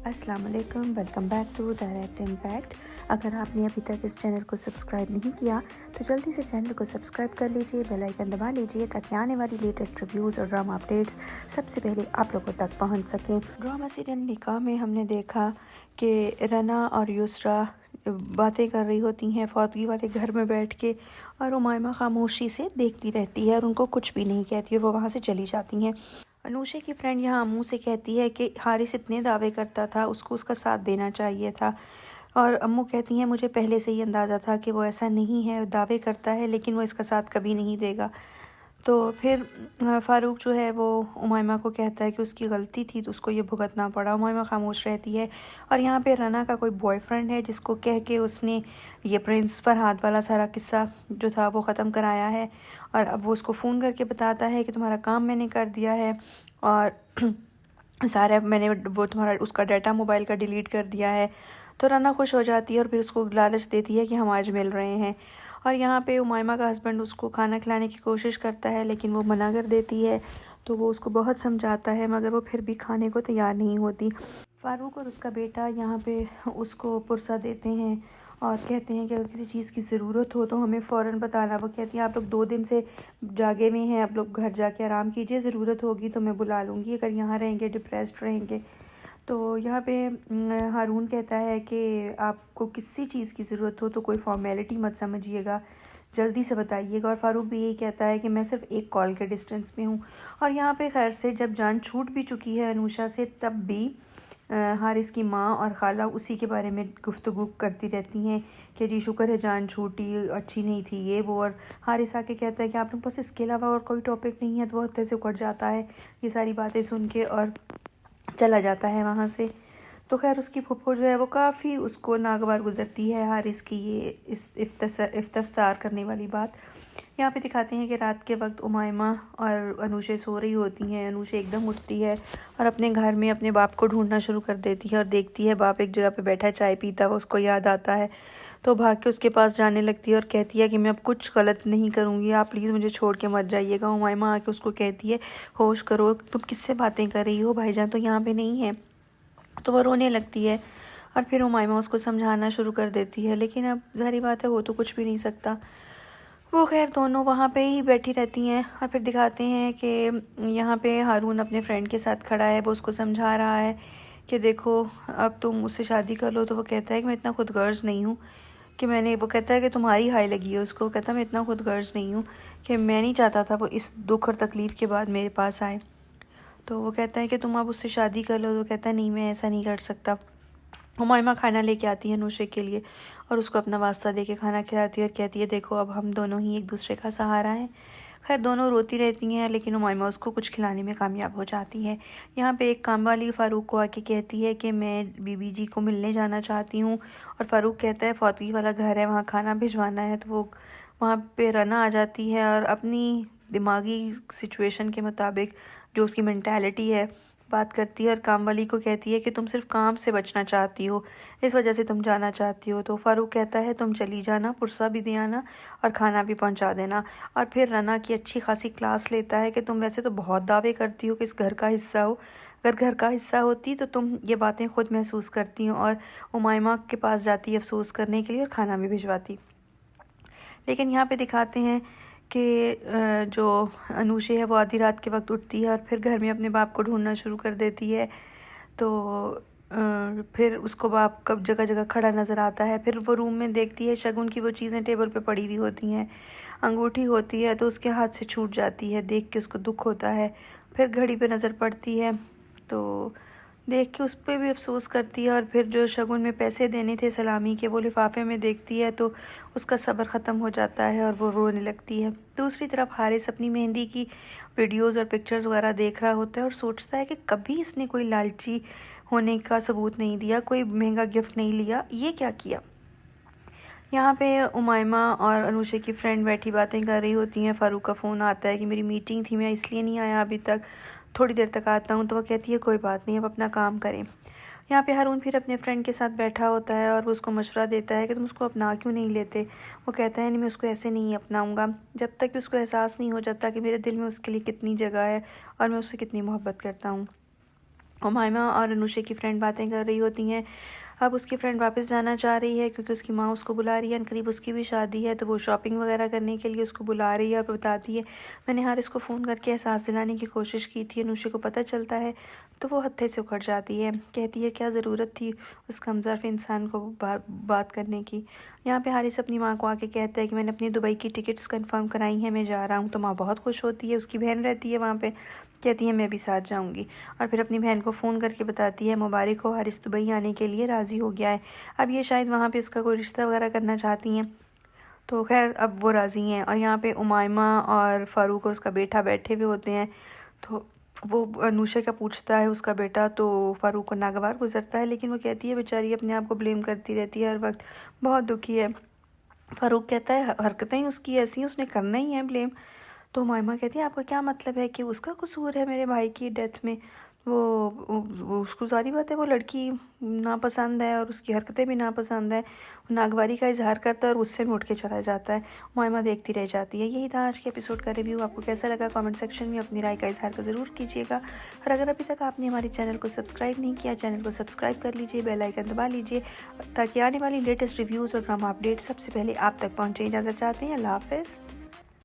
अस्सलाम वालेकुम, welcome back to Direct Impact. अगर आपने अभी तक इस चैनल को सब्सक्राइब नहीं किया तो जल्दी से चैनल को सब्सक्राइब कर लीजिए, बेल आइकन दबा लीजिए ताकि आने वाली लेटेस्ट रिव्यूज़ और ड्रामा अपडेट्स सबसे पहले आप लोगों तक पहुंच सकें। ड्रामा सीरियल निकाह में हमने देखा कि रना और युसरा बातें कर रही होती हैं फौतगी वाले घर में बैठ के, और उमायमा खामोशी से देखती रहती है और उनको कुछ भी नहीं कहती और वो वहाँ से चली जाती हैं। अनुषा की फ्रेंड यहाँ अम्मू से कहती है कि हारिस इतने दावे करता था, उसको उसका साथ देना चाहिए था। और अम्मू कहती हैं मुझे पहले से ही अंदाज़ा था कि वो ऐसा नहीं है, दावे करता है लेकिन वो इसका साथ कभी नहीं देगा। तो फिर फ़ारूक जो है वो उमायमा को कहता है कि उसकी गलती थी तो उसको ये भुगतना पड़ा। उमायमा खामोश रहती है और यहाँ पे रना का कोई बॉयफ्रेंड है जिसको कह के उसने ये प्रिंस फरहाद वाला सारा किस्सा जो था वो ख़त्म कराया है। और अब वो उसको फ़ोन करके बताता है कि तुम्हारा काम मैंने कर दिया है और सारा मैंने वो तुम्हारा उसका डाटा मोबाइल का डिलीट कर दिया है। तो रना खुश हो जाती है और फिर उसको लालच देती है कि हम आज मिल रहे हैं। और यहाँ पे उमायमा का हस्बैंड उसको खाना खिलाने की कोशिश करता है लेकिन वो मना कर देती है। तो वो उसको बहुत समझाता है मगर वो फिर भी खाने को तैयार नहीं होती। फ़ारूक और उसका बेटा यहाँ पे उसको पुरसा देते हैं और कहते हैं कि अगर किसी चीज़ की ज़रूरत हो तो हमें फ़ौरन बताना। वो कहती हैं आप लोग 2 दिन से जागे हुए हैं, आप लोग घर जाके आराम कीजिए, ज़रूरत होगी तो मैं बुला लूँगी, अगर यहाँ रहेंगे डिप्रेस्ड रहेंगे। तो यहाँ पे हारून कहता है कि आपको किसी चीज़ की ज़रूरत हो तो कोई फॉर्मेलिटी मत समझिएगा, जल्दी से बताइएगा। और फ़ारूक भी यही कहता है कि मैं सिर्फ एक कॉल के डिस्टेंस में हूँ। और यहाँ पे खैर से जब जान छूट भी चुकी है अनुषा से तब भी हारिस की माँ और खाला उसी के बारे में गुफ्तगू करती रहती हैं कि जी शुक्र है जान छूटी, अच्छी नहीं थी ये वो। और हारिस आके कहता है कि आप लोग पास इसके अलावा और कोई टॉपिक नहीं है, तो वो हत्थे से उकड़ जाता है ये सारी बातें सुन के और चला जाता है वहाँ से। तो खैर उसकी फुप्पो जो है वो काफ़ी उसको नागवार गुजरती है हारिस की ये इस इफ्तार करने वाली बात। यहाँ पे दिखाते हैं कि रात के वक्त उमायमा और अनुषा सो रही होती हैं। अनुषा एकदम उठती है और अपने घर में अपने बाप को ढूंढना शुरू कर देती है और देखती है बाप एक जगह पे बैठा चाय पीता हुआ, उसको याद आता है तो भाग के उसके पास जाने लगती है और कहती है कि मैं अब कुछ गलत नहीं करूँगी, आप प्लीज़ मुझे छोड़ के मत जाइएगा। उमायमा आके उसको कहती है होश करो, तुम किससे बातें कर रही हो, भाईजान तो यहाँ पे नहीं है। तो वो रोने लगती है और फिर उमायमा उसको समझाना शुरू कर देती है लेकिन अब ज़ाहिर बात है वो तो कुछ भी नहीं सकता। वो खैर दोनों वहाँ पे ही बैठी रहती हैं और फिर दिखाते हैं कि यहाँ पे हारून अपने फ्रेंड के साथ खड़ा है, वो उसको समझा रहा है कि देखो अब तुम मुझसे शादी कर लो। तो वो कहता है कि मैं इतना खुदगर्ज नहीं हूँ कि मैंने, वो कहता है कि तुम्हारी हाई लगी है उसको, कहता है मैं इतना खुदगर्ज नहीं हूँ कि मैं नहीं चाहता था वो इस दुख और तकलीफ़ के बाद मेरे पास आए। तो वो कहता है कि तुम अब उससे शादी कर लो। तो कहता है नहीं मैं ऐसा नहीं कर सकता। हुमायूमा खाना लेके आती है नूशे के लिए और उसको अपना वास्ता दे के खाना खिलाती है और कहती है देखो अब हम दोनों ही एक दूसरे का सहारा हैं। खैर दोनों रोती रहती हैं लेकिन हुमायूमा उसको कुछ खिलाने में कामयाब हो जाती है। यहाँ पे एक काम वाली फ़ारूक को आके कहती है कि मैं बीबी जी को मिलने जाना चाहती हूँ। और फ़ारूक कहता है फौतगी वाला घर है, वहाँ खाना भिजवाना है। तो वो वहाँ पे रना आ जाती है और अपनी दिमागी सिचुएशन के मुताबिक जो उसकी मेंटालिटी है बात करती है और काम वाली को कहती है कि तुम सिर्फ काम से बचना चाहती हो, इस वजह से तुम जाना चाहती हो। तो फ़ारूक कहता है तुम चली जाना, पुरसा भी दे आना और खाना भी पहुंचा देना। और फिर रना की अच्छी खासी क्लास लेता है कि तुम वैसे तो बहुत दावे करती हो कि इस घर का हिस्सा हो, अगर घर का हिस्सा होती तो तुम ये बातें खुद महसूस करती हो। और उमायमा के पास जाती है अफसोस करने के लिए और खाना भी भिजवाती। लेकिन यहाँ पे दिखाते हैं कि जो अनुषा है वो आधी रात के वक्त उठती है और फिर घर में अपने बाप को ढूंढना शुरू कर देती है। तो फिर उसको बाप कब जगह जगह खड़ा नज़र आता है। फिर वो रूम में देखती है शगुन की वो चीज़ें टेबल पे पड़ी हुई होती हैं, अंगूठी होती है तो उसके हाथ से छूट जाती है, देख के उसको दुख होता है। फिर घड़ी पे नज़र पड़ती है तो देख के उस पर भी अफसोस करती है। और फिर जो शगुन में पैसे देने थे सलामी के वो लिफाफे में देखती है तो उसका सब्र ख़त्म हो जाता है और वो रोने लगती है। दूसरी तरफ हारिस अपनी मेहंदी की वीडियोस और पिक्चर्स वगैरह देख रहा होता है और सोचता है कि कभी इसने कोई लालची होने का सबूत नहीं दिया, कोई महंगा गिफ्ट नहीं लिया, ये क्या किया। यहाँ पे उमायमा और अनुषा की फ्रेंड बैठी बातें कर रही होती हैं। फ़ारूक का फ़ोन आता है कि मेरी मीटिंग थी, मैं इसलिए नहीं आया अभी तक, थोड़ी देर तक आता हूँ। तो वह कहती है कोई बात नहीं, अब अपना काम करें। यहाँ पे हारून फिर अपने फ्रेंड के साथ बैठा होता है और वो उसको मशवरा देता है कि तुम उसको अपना क्यों नहीं लेते। वो कहता है नहीं मैं उसको ऐसे नहीं अपनाऊँगा जब तक कि उसको एहसास नहीं हो जाता कि मेरे दिल में उसके लिए कितनी जगह है और मैं उससे कितनी मोहब्बत करता हूँ। उमाइमा और अनुषा की फ्रेंड बातें कर रही होती हैं। अब उसकी फ्रेंड वापस जाना चाह रही है क्योंकि उसकी माँ उसको बुला रही है, करीब उसकी भी शादी है, तो वो शॉपिंग वगैरह करने के लिए उसको बुला रही है और बताती है मैंने हारिस को फ़ोन करके एहसास दिलाने की कोशिश की थी। अनुषा को पता चलता है तो वो हत्थे से उखड़ जाती है, कहती है क्या ज़रूरत थी उस कमज़ोर इंसान को बात करने की। यहाँ पे हारिस अपनी माँ को आके कहता है कि मैंने अपनी दुबई की टिकट्स कंफर्म कराई हैं, मैं जा रहा हूँ। तो माँ बहुत खुश होती है, उसकी बहन रहती है वहाँ पे, कहती है मैं भी साथ जाऊंगी। और फिर अपनी बहन को फ़ोन करके बताती है मुबारक हो, हारिस दुबई आने के लिए राज़ी हो गया है। अब ये शायद वहाँ पे इसका कोई रिश्ता वगैरह करना चाहती हैं, तो खैर अब वो राज़ी हैं। और यहाँ पे उमाइमा और फ़ारूक और उसका बेटा बैठे हुए होते हैं, तो वो अनुषा का पूछता है उसका बेटा, तो फ़ारूक को नागवार गुजरता है, लेकिन वो कहती है बेचारी अपने आप को ब्लेम करती रहती है हर वक्त, बहुत दुखी है। फ़ारूक कहता है हरकतें उसकी ऐसी हैं, उसने करना ही है ब्लेम। तो उमाइमा कहती है आपका क्या मतलब है कि उसका कसूर है मेरे भाई की डेथ में? वो उसको सारी बात है, वो लड़की नापसंद है और उसकी हरकतें भी नापसंद है। नागवारी का इजहार करता है और गुस्से में उठ के चला जाता है। उमाइमा देखती रह जाती है। यही था आज के एपिसोड का रिव्यू। आपको कैसा लगा कमेंट सेक्शन में अपनी राय का इजहार को ज़रूर कीजिएगा। और अगर अभी तक आपने हमारे चैनल को सब्सक्राइब नहीं किया, चैनल को सब्सक्राइब कर लीजिए, बेल आइकन दबा लीजिए ताकि आने वाली लेटेस्ट रिव्यूज़ और ड्रामा अपडेट सबसे पहले आप तक पहुँचे। इजाज़त चाहते हैं, अल्लाह हाफ़िज़।